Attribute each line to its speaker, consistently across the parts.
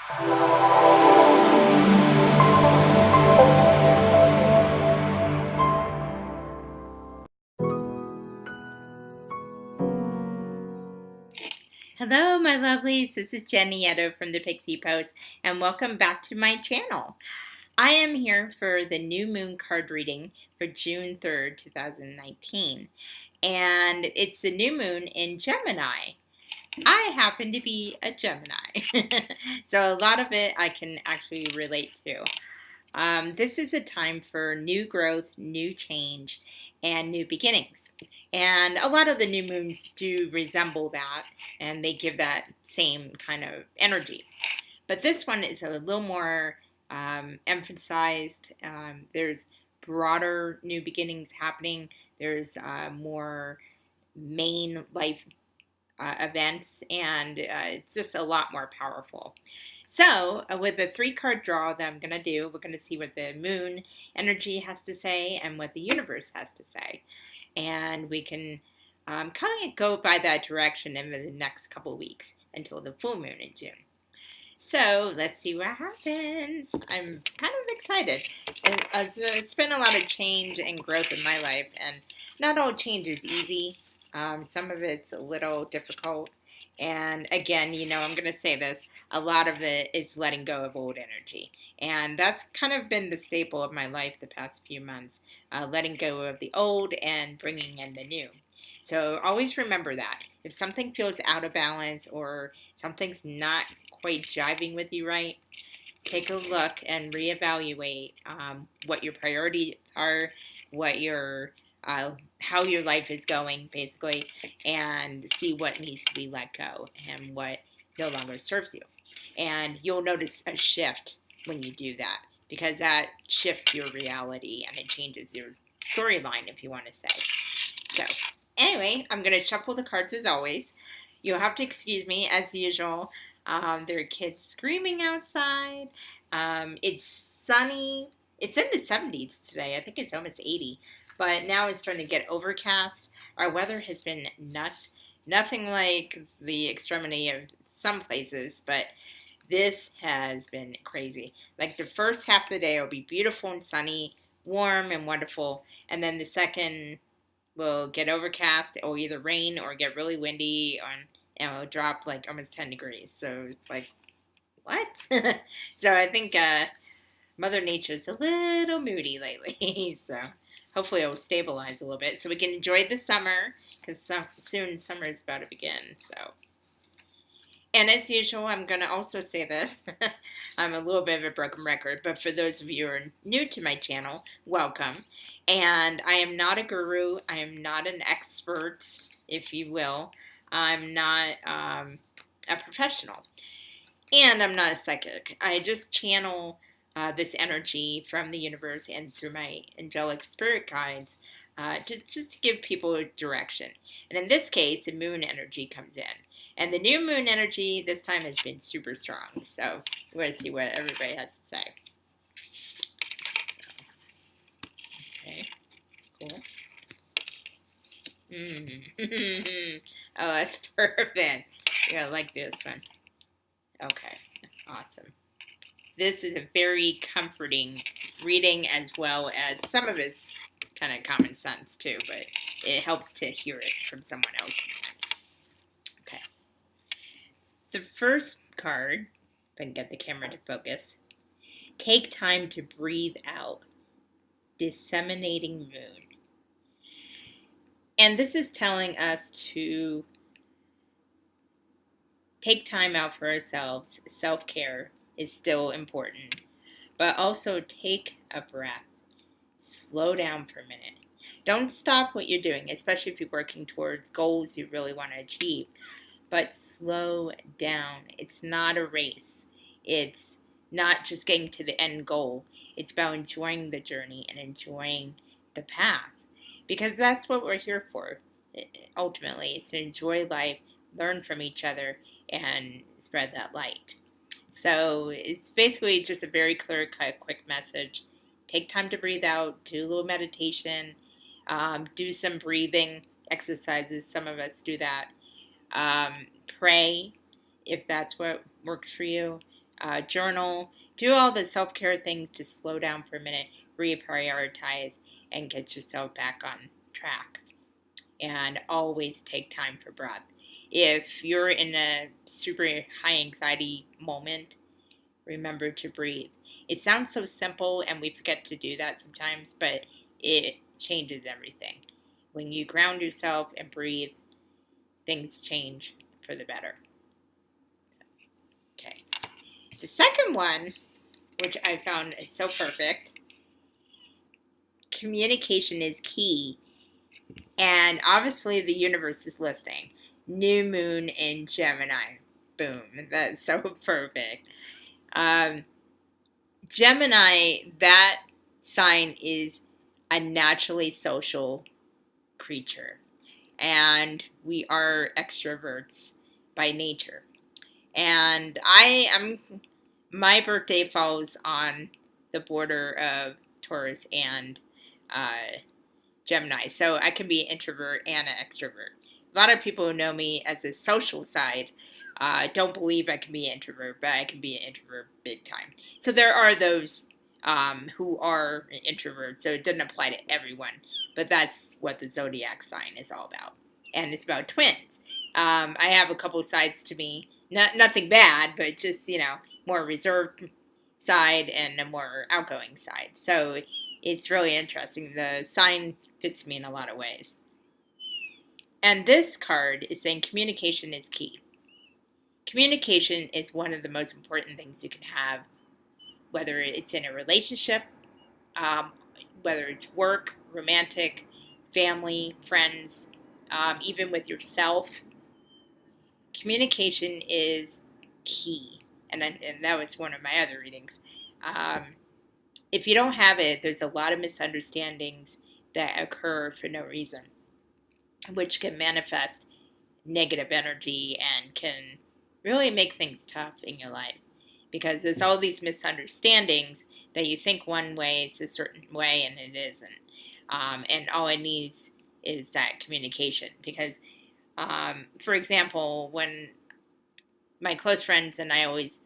Speaker 1: Hello, my lovelies. This is Jenny from the Pixie Post, and welcome back to my channel. I am here for the new moon card reading for June 3rd, 2019, and it's the new moon in Gemini. I happen to be a Gemini, so a lot of it I can actually relate to. This is a time for new growth, new change, and new beginnings. And a lot of the new moons do resemble that, and they give that same kind of energy. But this one is a little more emphasized. There's broader new beginnings happening. There's more main life events, and it's just a lot more powerful. So, with the 3 card draw that I'm going to do, we're going to see what the moon energy has to say and what the universe has to say. And we can kind of go by that direction in the next couple of weeks until the full moon in June. So, let's see what happens. I'm kind of excited. It's been a lot of change and growth in my life, and not all change is easy. Some of it's a little difficult. And again, I'm going to say this, a lot of it is letting go of old energy. And that's kind of been the staple of my life the past few months, letting go of the old and bringing in the new. So always remember that. If something feels out of balance or something's not quite jiving with you right, take a look and reevaluate what your priorities are, what your how your life is going, basically, and see what needs to be let go and what no longer serves you. And you'll notice a shift when you do that, because that shifts your reality and it changes your storyline, if you want to say. So, anyway, I'm going to shuffle the cards as always. You'll have to excuse me, as usual. There are kids screaming outside. It's sunny. It's in the 70s today. I think it's almost 80. But now it's starting to get overcast. Our weather has been nuts. Nothing like the extremity of some places, but this has been crazy. Like the first half of the day will be beautiful and sunny, warm and wonderful. And then the second will get overcast. It will either rain or get really windy, and it'll drop like almost 10 degrees. So it's like, what? So I think Mother Nature's a little moody lately. So hopefully it will stabilize a little bit so we can enjoy the summer, because soon summer is about to begin. So, and as usual, I'm going to also say this. I'm a little bit of a broken record, but for those of you who are new to my channel, welcome. And I am not a guru. I am not an expert, if you will. I'm not a professional. And I'm not a psychic. I just channel this energy from the universe and through my angelic spirit guides to give people a direction. And in this case, the moon energy comes in. And the new moon energy this time has been super strong. So we're going to see what everybody has to say. Okay, cool. Oh, that's perfect. Yeah, I like this one. Okay, awesome. This is a very comforting reading, as well as some of it's kind of common sense too, but it helps to hear it from someone else sometimes. Okay. The first card, if I can get the camera to focus, take time to breathe out, disseminating moon. And this is telling us to take time out for ourselves. Self-care is still important, but also take a breath. Slow down for a minute. Don't stop what you're doing, especially if you're working towards goals you really want to achieve, but slow down. It's not a race. It's not just getting to the end goal. It's about enjoying the journey and enjoying the path, because that's what we're here for. Ultimately, it's to enjoy life, learn from each other, and spread that light. So it's basically just a very clear-cut, quick message. Take time to breathe out, do a little meditation, do some breathing exercises. Some of us do that. Pray, if that's what works for you. journal, do all the self-care things to slow down for a minute, reprioritize, and get yourself back on track. And always take time for breath. If you're in a super high anxiety moment, remember to breathe. It sounds so simple, and we forget to do that sometimes, but it changes everything. When you ground yourself and breathe, things change for the better. Okay. The second one, which I found is so perfect, communication is key. And obviously the universe is listening. New moon in Gemini. Boom. That's so perfect. Gemini, that sign is a naturally social creature. And we are extroverts by nature. And my birthday falls on the border of Taurus and Gemini, so I can be an introvert and an extrovert. A lot of people who know me as a social side don't believe I can be an introvert, but I can be an introvert big time. So there are those who are introverts, so it doesn't apply to everyone, but that's what the zodiac sign is all about. And it's about twins. I have a couple sides to me, nothing bad, but just, more reserved side and a more outgoing side. So it's really interesting. The sign fits me in a lot of ways. And this card is saying communication is key. Communication is one of the most important things you can have, whether it's in a relationship, whether it's work, romantic, family, friends, even with yourself. Communication is key. And that was one of my other readings. If you don't have it, there's a lot of misunderstandings that occur for no reason, which can manifest negative energy and can really make things tough in your life. Because there's all these misunderstandings that you think one way is a certain way and it isn't. And all it needs is that communication. Because, for example, when my close friends and I always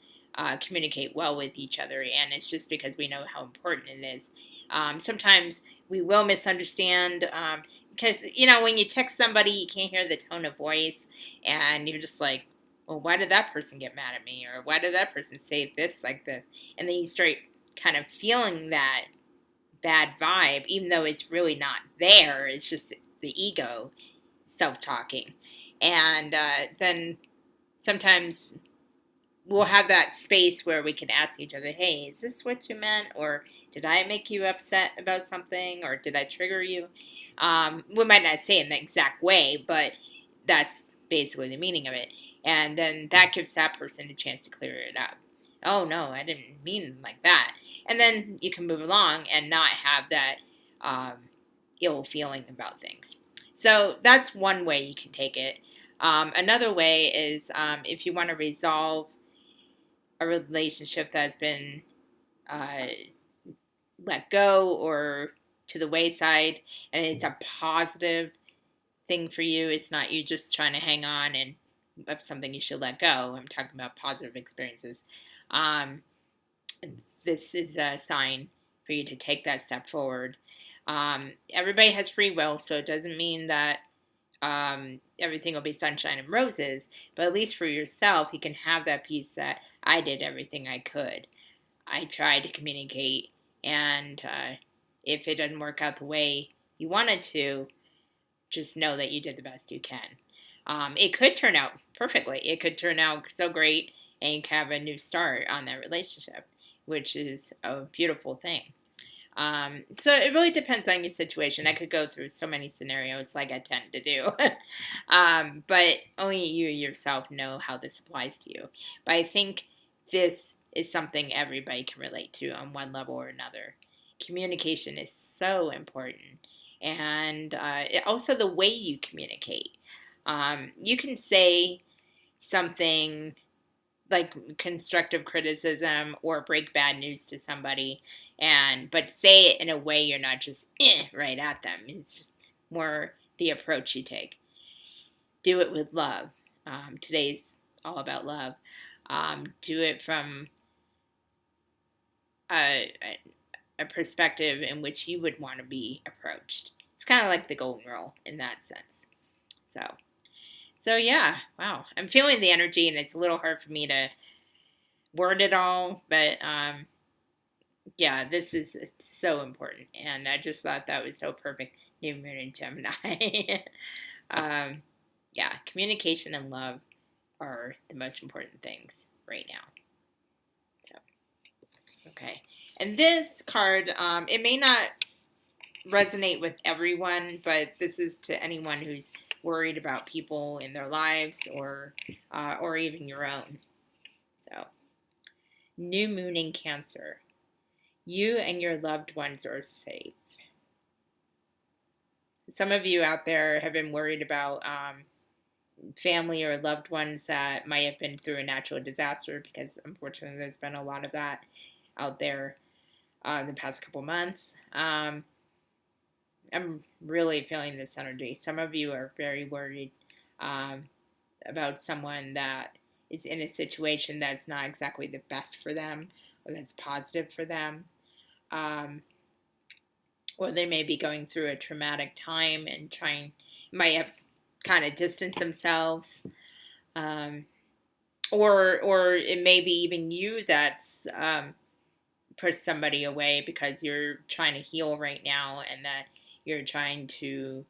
Speaker 1: communicate well with each other, and it's just because we know how important it is. Sometimes we will misunderstand because, when you text somebody, you can't hear the tone of voice, and you're just like, well, why did that person get mad at me? Or why did that person say this like this? And then you start kind of feeling that bad vibe, even though it's really not there. It's just the ego self-talking. And then sometimes we'll have that space where we can ask each other, hey, is this what you meant? Or did I make you upset about something? Or did I trigger you? We might not say it in the exact way, but that's basically the meaning of it. And then that gives that person a chance to clear it up. Oh, no, I didn't mean like that. And then you can move along and not have that ill feeling about things. So that's one way you can take it. Another way is if you want to resolve a relationship that's been let go or to the wayside, and it's a positive thing for you. It's not you just trying to hang on and of something you should let go. I'm talking about positive experiences. This is a sign for you to take that step forward. Everybody has free will, so it doesn't mean that everything will be sunshine and roses, but at least for yourself, you can have that peace that I did everything I could. I tried to communicate, and if it doesn't work out the way you wanted to, just know that you did the best you can. It could turn out perfectly. It could turn out so great, and you can have a new start on that relationship, which is a beautiful thing. So it really depends on your situation. I could go through so many scenarios like I tend to do. But only you yourself know how this applies to you. But I think this is something everybody can relate to on one level or another. Communication is so important. And also the way you communicate. You can say something like constructive criticism or break bad news to somebody, but say it in a way you're not just right at them. It's just more the approach you take. Do it with love. Today's all about love. Do it from a perspective in which you would want to be approached. It's kind of like the golden rule in that sense. So yeah, wow. I'm feeling the energy, and it's a little hard for me to word it all, but yeah, this is so important, and I just thought that was so perfect. New Moon in Gemini. Yeah, communication and love are the most important things right now. So, okay. And this card, it may not resonate with everyone, but this is to anyone who's worried about people in their lives or even your own. So, New Moon in Cancer. You and your loved ones are safe. Some of you out there have been worried about family or loved ones that might have been through a natural disaster, because unfortunately there's been a lot of that out there the past couple months. I'm really feeling this energy. Some of you are very worried about someone that is in a situation that's not exactly the best for them or that's positive for them. Or they may be going through a traumatic time and might have kind of distanced themselves. Or it may be even you that's pushed somebody away because you're trying to heal right now, and that you're trying to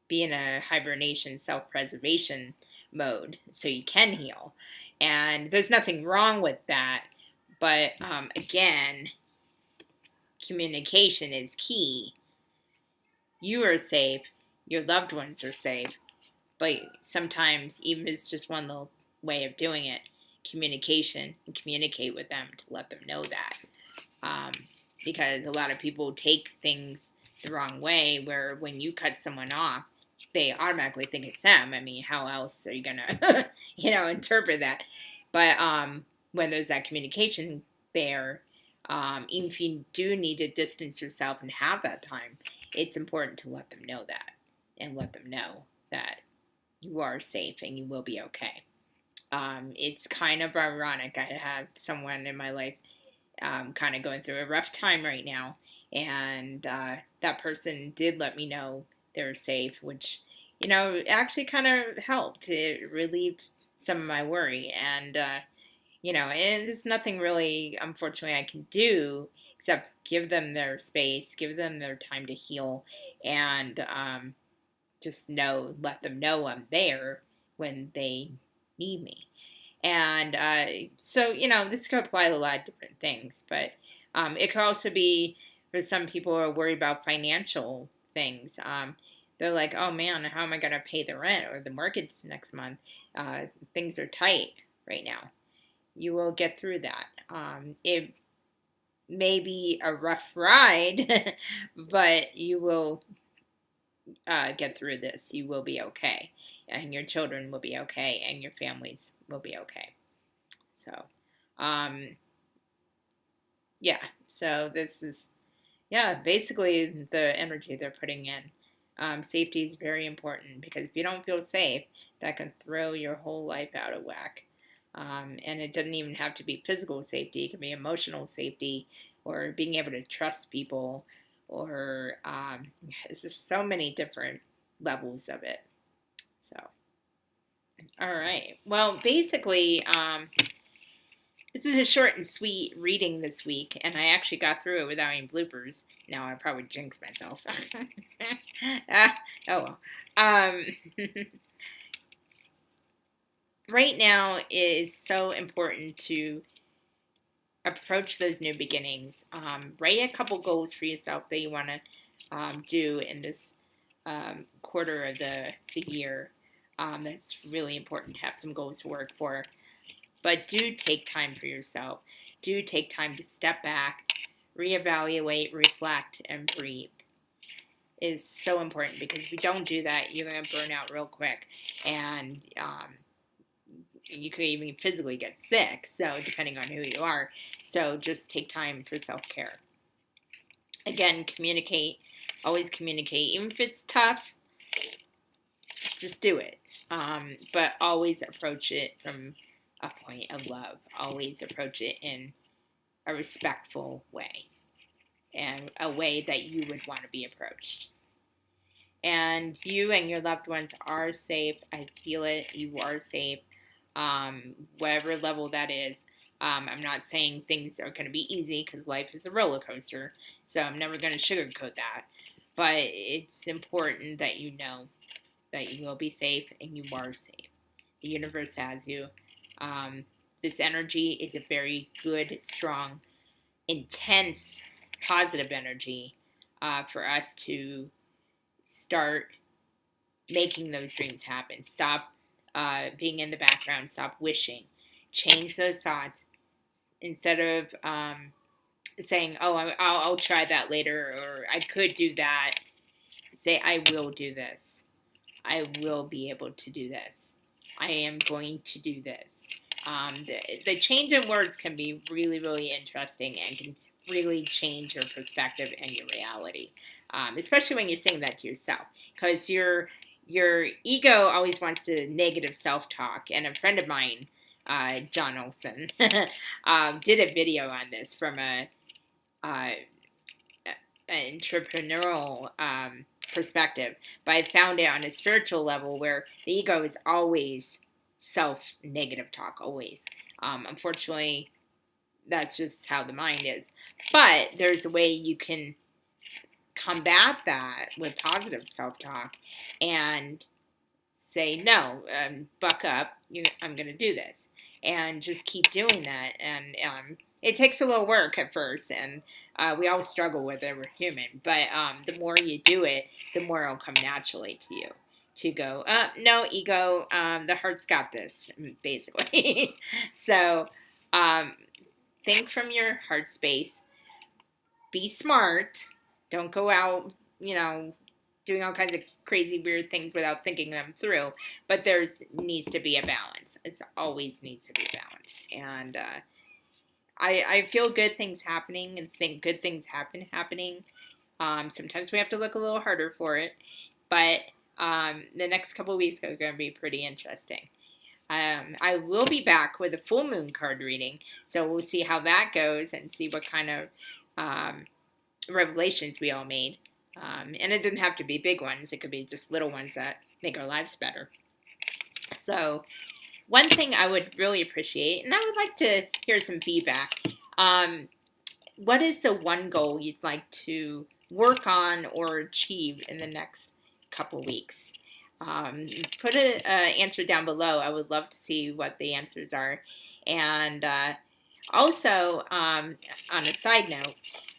Speaker 1: be in a hibernation, self-preservation mode so you can heal. And there's nothing wrong with that. But again, communication is key. You are safe. Your loved ones are safe. But sometimes, even if it's just one little way of doing it, communication, and communicate with them to let them know that. Because a lot of people take things the wrong way, where when you cut someone off, they automatically think it's them. I mean, how else are you going to, interpret that? But when there's that communication there, even if you do need to distance yourself and have that time, it's important to let them know that, and let them know that you are safe and you will be okay. It's kind of ironic. I have someone in my life kind of going through a rough time right now, and that person did let me know they're safe, which, actually kind of helped. It relieved some of my worry, and and there's nothing really, unfortunately, I can do except give them their space, give them their time to heal, and just let them know I'm there when they need me. And so, this could apply to a lot of different things, but it could also be for some people who are worried about financial things. They're like, oh man, how am I going to pay the rent or the mortgage next month? Things are tight right now. You will get through that. It may be a rough ride, but you will get through this. You will be okay, and your children will be okay, and your families will be okay. So, yeah. So this is, basically the energy they're putting in. Safety is very important, because if you don't feel safe, that can throw your whole life out of whack. And it doesn't even have to be physical safety. It can be emotional safety, or being able to trust people, or it's just so many different levels of it. So, all right. Well, basically, this is a short and sweet reading this week, and I actually got through it without any bloopers. Now I probably jinxed myself. Oh well. Right now it is so important to approach those new beginnings. Write a couple goals for yourself that you want to do in this quarter of the year. That's really important to have some goals to work for. But do take time for yourself. Do take time to step back, reevaluate, reflect, and breathe. It is so important, because if you don't do that, you're going to burn out real quick. And you could even physically get sick, so depending on who you are. So just take time for self-care. Again, communicate. Always communicate. Even if it's tough, just do it. But always approach it from a point of love. Always approach it in a respectful way and a way that you would want to be approached. And you and your loved ones are safe. I feel it. You are safe, whatever level that is. I'm not saying things are going to be easy because life is a roller coaster. So I'm never going to sugarcoat that. But it's important that you know that you will be safe and you are safe. The universe has you. This energy is a very good, strong, intense, positive energy for us to start making those dreams happen. Stop being in the background. Stop wishing. Change those thoughts. Instead of saying, oh, I'll try that later, or I could do that, say, I will do this. I will be able to do this. I am going to do this. The change in words can be really, really interesting and can really change your perspective and your reality, especially when you're saying that to yourself, because your ego always wants to negative self-talk. And a friend of mine, John Olson, did a video on this from an entrepreneurial perspective, but I found it on a spiritual level where the ego is always self-negative talk, always. Unfortunately, that's just how the mind is. But there's a way you can combat that with positive self-talk and say, no, buck up, I'm going to do this. And just keep doing that. And it takes a little work at first, and we all struggle with it. We're human. But the more you do it, the more it'll come naturally to you. To go, no, ego, the heart's got this, basically. So think from your heart space. Be smart. Don't go out, doing all kinds of crazy, weird things without thinking them through. But there needs to be a balance. It always needs to be a balance. And I feel good things happening and think good things happening. Sometimes we have to look a little harder for it. But the next couple of weeks are going to be pretty interesting. I will be back with a full moon card reading. So we'll see how that goes and see what kind of revelations we all made. And it didn't have to be big ones. It could be just little ones that make our lives better. So one thing I would really appreciate, and I would like to hear some feedback. What is the one goal you'd like to work on or achieve in the next couple weeks? Put an answer down below. I would love to see what the answers are. And also, on a side note,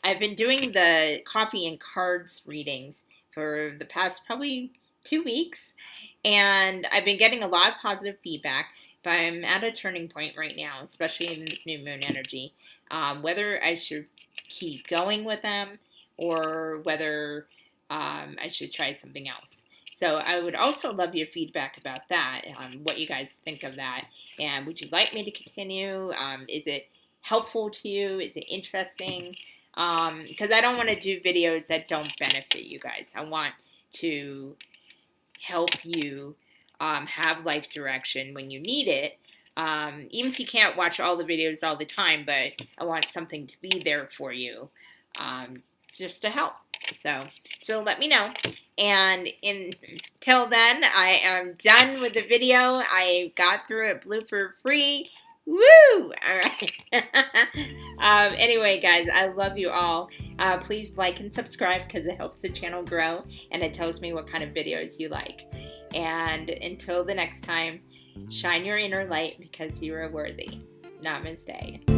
Speaker 1: I've been doing the coffee and cards readings for the past probably 2 weeks, and I've been getting a lot of positive feedback, but I'm at a turning point right now, especially in this new moon energy, whether I should keep going with them or whether I should try something else. So I would also love your feedback about that, what you guys think of that, and would you like me to continue? Is it helpful to you? Is it interesting? Because I don't want to do videos that don't benefit you guys. I want to help you have life direction when you need it. Even if you can't watch all the videos all the time, but I want something to be there for you just to help. So let me know. And until then, I am done with the video. I got through it blooper free. Woo! All right. Anyway, guys, I love you all. Please like and subscribe because it helps the channel grow and it tells me what kind of videos you like. And until the next time, shine your inner light because you are worthy. Namaste.